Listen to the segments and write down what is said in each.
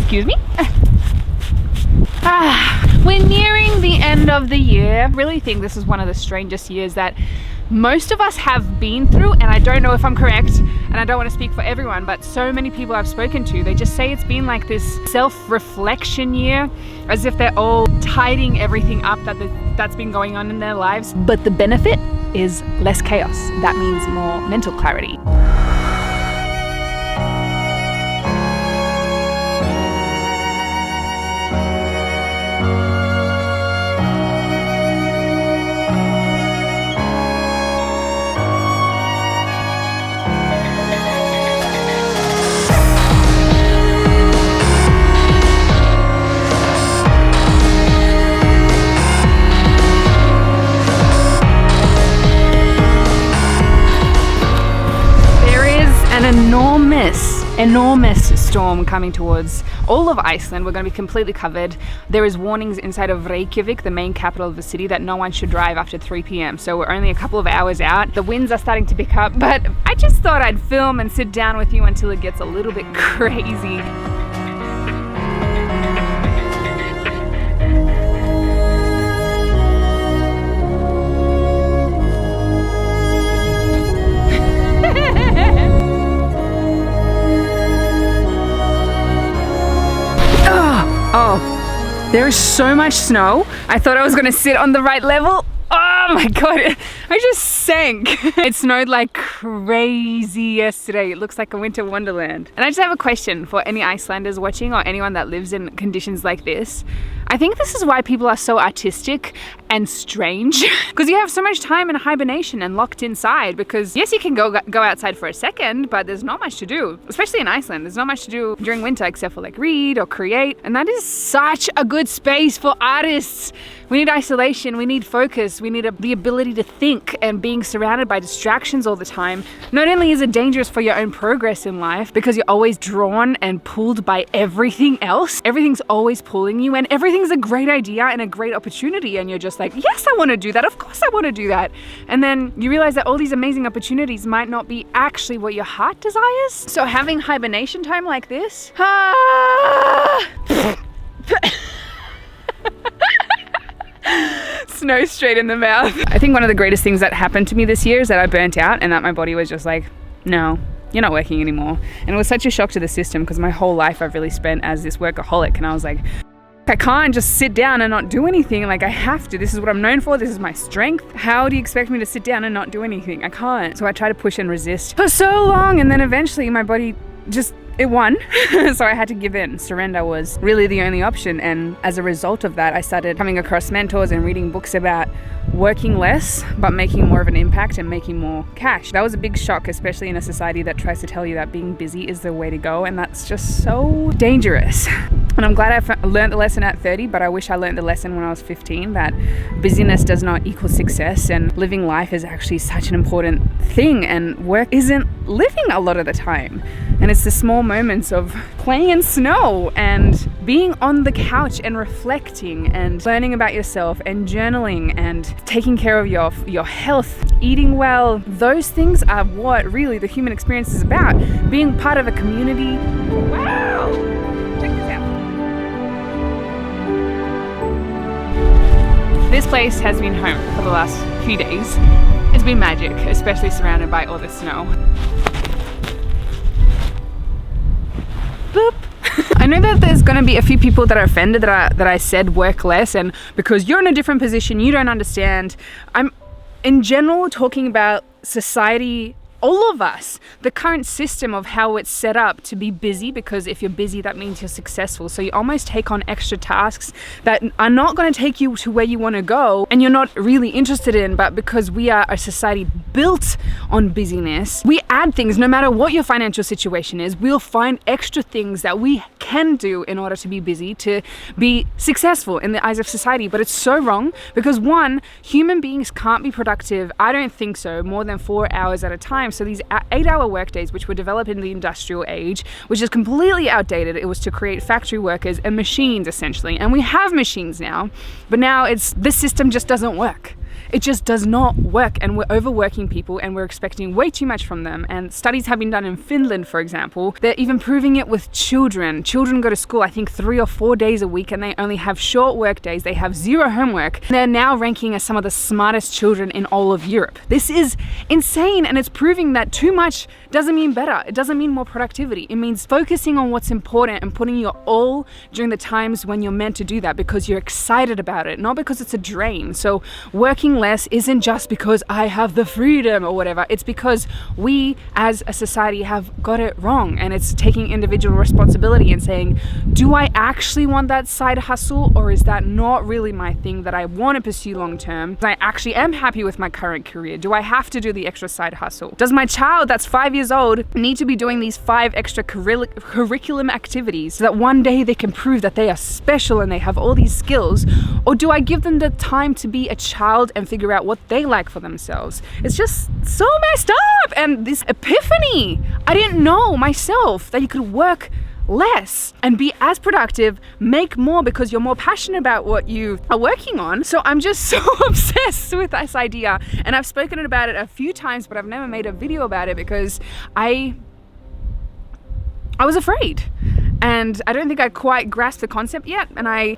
Excuse me. We're nearing the end of the year. I really think this is one of the strangest years that most of us have been through, and I don't know if I'm correct, and I don't want to speak for everyone, but so many people I've spoken to, they just say it's been like this self-reflection year, as if they're all tidying everything up that's been going on in their lives. But the benefit is less chaos. That means more mental clarity. Enormous storm coming towards all of Iceland. We're going to be completely covered. There is warnings inside of Reykjavik, the main capital of the city, that no one should drive after 3 p.m. So we're only a couple of hours out. The winds are starting to pick up, but I just thought I'd film and sit down with you until it gets a little bit crazy. Oh, there is so much snow. I thought I was gonna sit on the right level. Oh my God, I just sank. It snowed like crazy yesterday. It looks like a winter wonderland. And I just have a question for any Icelanders watching or anyone that lives in conditions like this. I think this is why people are so artistic and strange, because you have so much time in hibernation and locked inside, because yes, you can go outside for a second, but there's not much to do, especially in Iceland. There's not much to do during winter except for like read or create, and that is such a good space for artists. We need isolation, we need focus, we need the ability to think, and being surrounded by distractions all the time. Not only is it dangerous for your own progress in life, because you're always drawn and pulled by everything else. Everything's always pulling you, and everything's a great idea and a great opportunity, and you're just like, yes, I want to do that, of course I want to do that. And then you realize that all these amazing opportunities might not be actually what your heart desires. So having hibernation time like this, snow straight in the mouth. I think one of the greatest things that happened to me this year is that I burnt out, and that my body was just like, no, you're not working anymore. And it was such a shock to the system, because my whole life I've really spent as this workaholic, and I was like, I can't just sit down and not do anything. Like, I have to. This is what I'm known for. This is my strength. How do you expect me to sit down and not do anything? I can't. So I try to push and resist for so long, and then eventually my body just, it won. So I had to give in. Surrender was really the only option, and as a result of that, I started coming across mentors and reading books about working less but making more of an impact and making more cash. That was a big shock, especially in a society that tries to tell you that being busy is the way to go, and that's just so dangerous. And I'm glad I learned the lesson at 30, but I wish I learned the lesson when I was 15, that busyness does not equal success, and living life is actually such an important thing, and work isn't living a lot of the time. And it's the small moments of playing in snow and being on the couch and reflecting and learning about yourself and journaling and taking care of your health, eating well. Those things are what really the human experience is about. Being part of a community. Wow! Check this out. This place has been home for the last few days. It's been magic, especially surrounded by all the snow. Boop. I know that there's going to be a few people that are offended that I said work less, and because you're in a different position, you don't understand. I'm in general talking about society, all of us, the current system of how it's set up to be busy, because if you're busy, that means you're successful. So you almost take on extra tasks that are not going to take you to where you want to go, and you're not really interested in, but because we are a society built on busyness, we add things. No matter what your financial situation is, we'll find extra things that we can do in order to be busy, to be successful in the eyes of society. But it's so wrong, because one, human beings can't be productive, I don't think so, more than 4 hours at a time. So these 8-hour workdays, which were developed in the industrial age, which is completely outdated. It was to create factory workers and machines, essentially. And we have machines now, but now this system just doesn't work. It just does not work, and we're overworking people and we're expecting way too much from them. And studies have been done in Finland, for example. They're even proving it with children. Children go to school, I think 3 or 4 days a week, and they only have short work days. They have zero homework. They're now ranking as some of the smartest children in all of Europe. This is insane, and it's proving that too much doesn't mean better. It doesn't mean more productivity. It means focusing on what's important and putting your all during the times when you're meant to do that because you're excited about it, not because it's a drain. So working less isn't just because I have the freedom or whatever. It's because we as a society have got it wrong, and it's taking individual responsibility and saying, do I actually want that side hustle, or is that not really my thing that I want to pursue long term? I actually am happy with my current career. Do I have to do the extra side hustle? Does my child that's 5 years old need to be doing these 5 extra curriculum activities so that one day they can prove that they are special and they have all these skills? Or do I give them the time to be a child and figure out what they like for themselves? It's just so messed up. And this epiphany, I didn't know myself that you could work less and be as productive, make more because you're more passionate about what you are working on. So I'm just so obsessed with this idea, and I've spoken about it a few times, but I've never made a video about it because I was afraid, and I don't think I quite grasped the concept yet. And I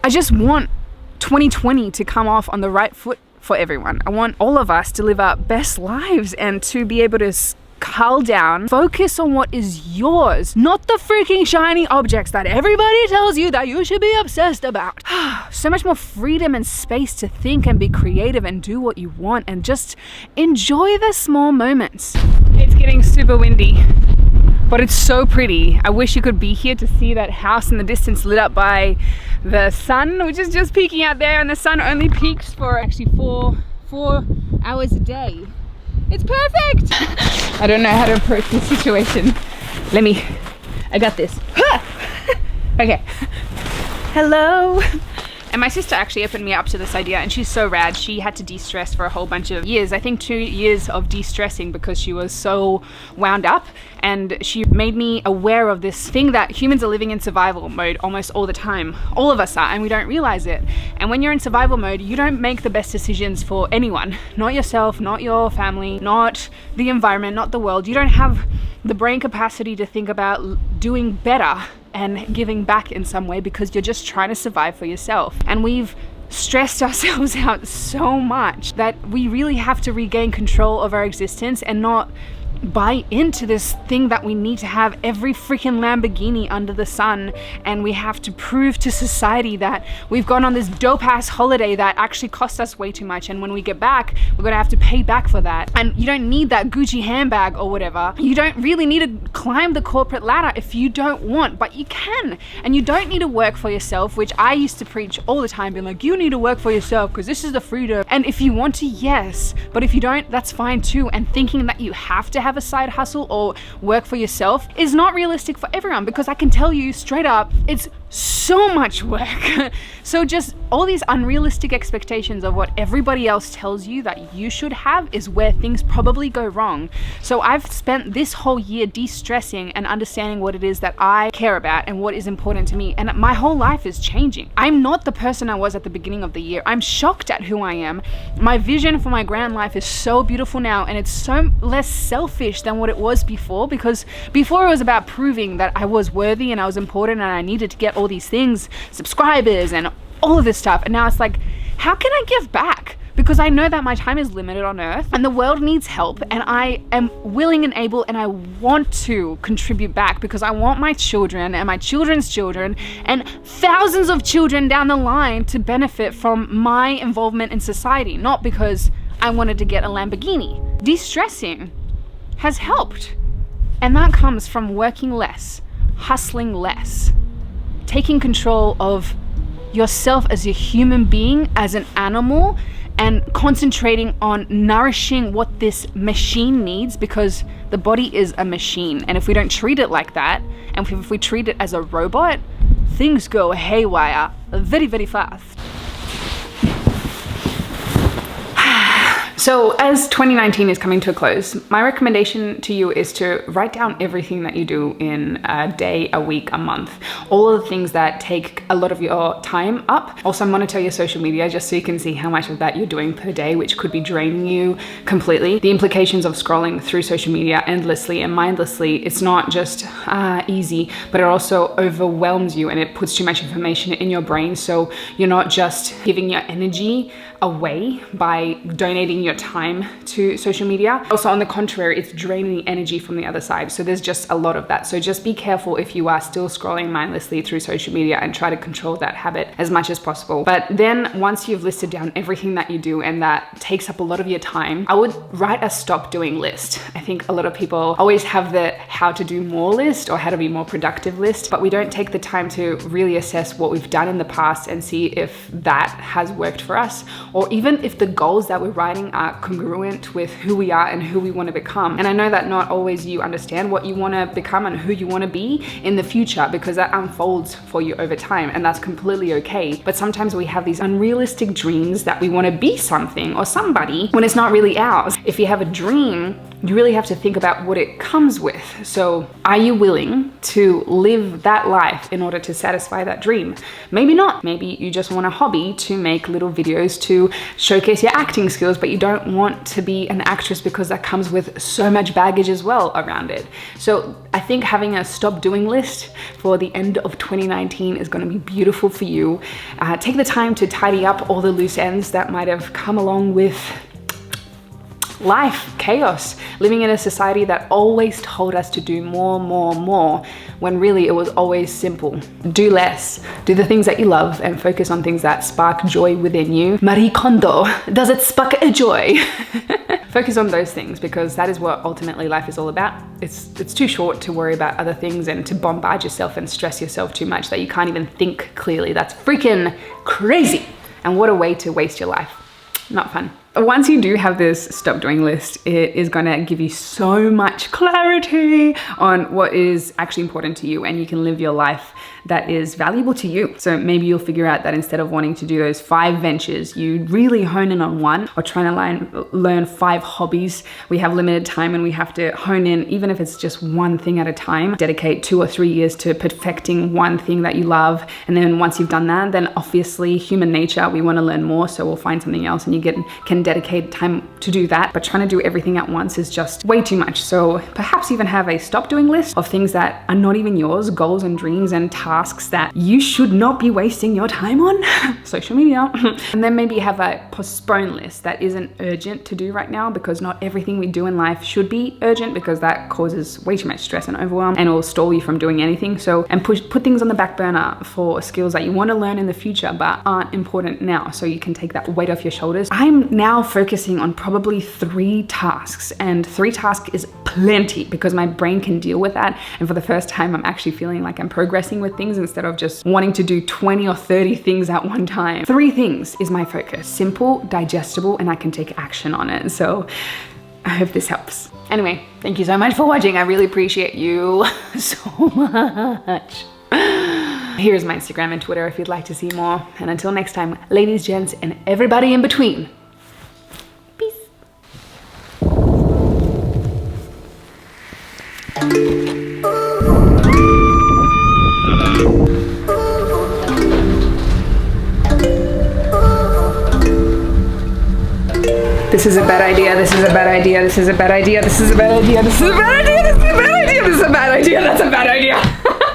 just want 2020 to come off on the right foot for everyone. I want all of us to live our best lives and to be able to cull down, focus on what is yours, not the freaking shiny objects that everybody tells you that you should be obsessed about. So much more freedom and space to think and be creative and do what you want and just enjoy the small moments. It's getting super windy, but it's so pretty. I wish you could be here to see that house in the distance lit up by the sun, which is just peeking out there, and the sun only peaks for actually four hours a day. It's perfect! I don't know how to approach this situation. I got this. Okay. Hello. And my sister actually opened me up to this idea, and she's so rad. She had to de-stress for a whole bunch of years. I think 2 years of de-stressing because she was so wound up, and she made me aware of this thing that humans are living in survival mode almost all the time. All of us are, and we don't realize it. And when you're in survival mode, you don't make the best decisions for anyone. Not yourself, not your family, not the environment, not the world. You don't have the brain capacity to think about doing better and giving back in some way because you're just trying to survive for yourself. And we've stressed ourselves out so much that we really have to regain control of our existence and not buy into this thing that we need to have every freaking Lamborghini under the sun, and we have to prove to society that we've gone on this dope ass holiday that actually cost us way too much, and when we get back we're gonna have to pay back for that. And you don't need that Gucci handbag or whatever. You don't really need to climb the corporate ladder if you don't want, but you can. And you don't need to work for yourself, which I used to preach all the time, being like, you need to work for yourself because this is the freedom. And if you want to, yes, but if you don't, that's fine too. And thinking that you have to have a side hustle or work for yourself is not realistic for everyone, because I can tell you straight up, it's so much work. So just all these unrealistic expectations of what everybody else tells you that you should have is where things probably go wrong. So I've spent this whole year de-stressing and understanding what it is that I care about and what is important to me, and my whole life is changing. I'm not the person I was at the beginning of the year. I'm shocked at who I am. My vision for my grand life is so beautiful now, and it's so less selfish than what it was before, because before it was about proving that I was worthy and I was important and I needed to get all these things, subscribers and all of this stuff. And now it's like, how can I give back? Because I know that my time is limited on earth and the world needs help, and I am willing and able, and I want to contribute back because I want my children and my children's children and thousands of children down the line to benefit from my involvement in society, not because I wanted to get a Lamborghini. De-stressing has helped, and that comes from working less, hustling less, taking control of yourself as a human being, as an animal, and concentrating on nourishing what this machine needs, because the body is a machine, and if we don't treat it like that, and if we treat it as a robot, things go haywire very, very fast. So as 2019 is coming to a close, my recommendation to you is to write down everything that you do in a day, a week, a month. All of the things that take a lot of your time up. Also monitor your social media just so you can see how much of that you're doing per day, which could be draining you completely. The implications of scrolling through social media endlessly and mindlessly, it's not just easy, but it also overwhelms you and it puts too much information in your brain. So you're not just giving your energy away by donating your time to social media. Also, on the contrary, it's draining the energy from the other side. So there's just a lot of that. So just be careful if you are still scrolling mindlessly through social media, and try to control that habit as much as possible. But then once you've listed down everything that you do and that takes up a lot of your time, I would write a stop doing list. I think a lot of people always have the how to do more list or how to be more productive list, but we don't take the time to really assess what we've done in the past and see if that has worked for us, or even if the goals that we're writing are congruent with who we are and who we want to become. And I know that not always you understand what you want to become and who you want to be in the future, because that unfolds for you over time, and that's completely okay. But sometimes we have these unrealistic dreams that we want to be something or somebody when it's not really ours. If you have a dream, you really have to think about what it comes with. So are you willing to live that life in order to satisfy that dream? Maybe not. Maybe you just want a hobby to make little videos to showcase your acting skills, but you don't want to be an actress because that comes with so much baggage as well around it. So I think having a stop doing list for the end of 2019 is going to be beautiful for you. Take the time to tidy up all the loose ends that might have come along with life, chaos, living in a society that always told us to do more, when really it was always simple. Do less, do the things that you love, and focus on things that spark joy within you. Marie Kondo, does it spark a joy? Focus on those things, because that is what ultimately life is all about. It's too short to worry about other things and to bombard yourself and stress yourself too much that you can't even think clearly. That's freaking crazy. And what a way to waste your life. Not fun. Once you do have this stop doing list, it is going to give you so much clarity on what is actually important to you, and you can live your life that is valuable to you. So maybe you'll figure out that instead of wanting to do those 5 ventures, you really hone in on one, or trying to learn 5 hobbies. We have limited time and we have to hone in, even if it's just one thing at a time. Dedicate 2 or 3 years to perfecting one thing that you love. And then once you've done that, then obviously human nature, we want to learn more. So we'll find something else, and you can dedicate time to do that. But trying to do everything at once is just way too much. So perhaps even have a stop doing list of things that are not even yours, goals and dreams and tasks that you should not be wasting your time on. Social media. And then maybe have a postpone list that isn't urgent to do right now, because not everything we do in life should be urgent, because that causes way too much stress and overwhelm and will stall you from doing anything. So, and put things on the back burner for skills that you want to learn in the future but aren't important now, so you can take that weight off your shoulders. I'm now focusing on probably 3 tasks, and 3 tasks is plenty because my brain can deal with that. And for the first time, I'm actually feeling like I'm progressing with things instead of just wanting to do 20 or 30 things at one time. 3 things is my focus: simple, digestible, and I can take action on it. So I hope this helps. Anyway, thank you so much for watching. I really appreciate you so much. Here's my Instagram and Twitter if you'd like to see more. And until next time, ladies, gents, and everybody in between. Peace. This is a bad idea, this is a bad idea, this is a bad idea, this is a bad idea, this is a bad idea, this is a bad idea, this is a bad idea, that's a bad idea.